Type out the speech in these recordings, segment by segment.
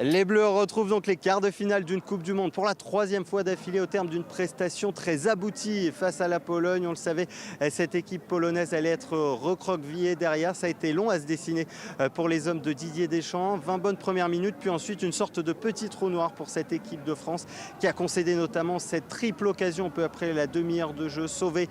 Les Bleus retrouvent donc les quarts de finale d'une Coupe du Monde pour la troisième fois d'affilée au terme d'une prestation très aboutie face à la Pologne. On le savait, cette équipe polonaise allait être recroquevillée derrière. Ça a été long à se dessiner pour les hommes de Didier Deschamps. 20 bonnes premières minutes, puis ensuite une sorte de petit trou noir pour cette équipe de France qui a concédé notamment cette triple occasion peu après la demi-heure de jeu, sauvée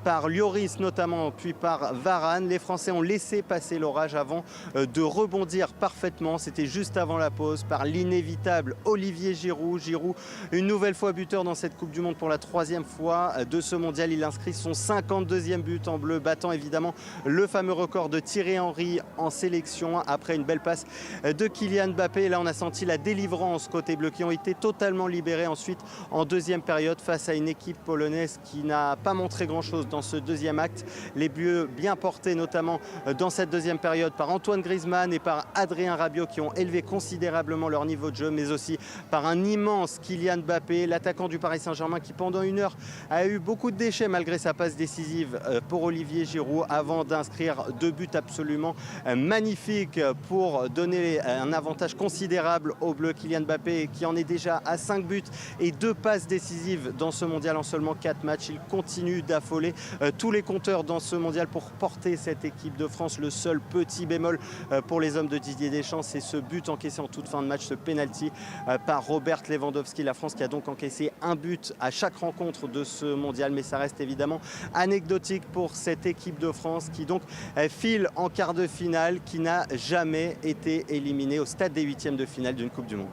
par Lloris notamment, puis par Varane. Les Français ont laissé passer l'orage avant de rebondir parfaitement. C'était juste avant la pause par l'inévitable Olivier Giroud. Giroud, une nouvelle fois buteur dans cette Coupe du Monde pour la troisième fois de ce mondial. Il inscrit son 52e but en bleu, battant évidemment le fameux record de Thierry Henry en sélection après une belle passe de Kylian Mbappé. Et là, on a senti la délivrance côté bleu qui ont été totalement libérés ensuite en deuxième période face à une équipe polonaise qui n'a pas montré grand-chose dans ce deuxième acte. Les Bleus bien portés notamment dans cette deuxième période par Antoine Griezmann et par Adrien Rabiot qui ont élevé considérablement leur niveau de jeu, mais aussi par un immense Kylian Mbappé, l'attaquant du Paris Saint-Germain qui pendant une heure a eu beaucoup de déchets malgré sa passe décisive pour Olivier Giroud avant d'inscrire deux buts absolument magnifiques pour donner un avantage considérable aux Bleus. Kylian Mbappé qui en est déjà à 5 buts et 2 passes décisives dans ce mondial en seulement 4 matchs. Il continue d'affoler tous les compteurs dans ce mondial pour porter cette équipe de France. Le seul petit bémol pour les hommes de Didier Deschamps, c'est ce but encaissé en toute fin de match, ce penalty par Robert Lewandowski. La France qui a donc encaissé un but à chaque rencontre de ce mondial, mais ça reste évidemment anecdotique pour cette équipe de France qui donc file en quart de finale, qui n'a jamais été éliminée au stade des huitièmes de finale d'une Coupe du Monde.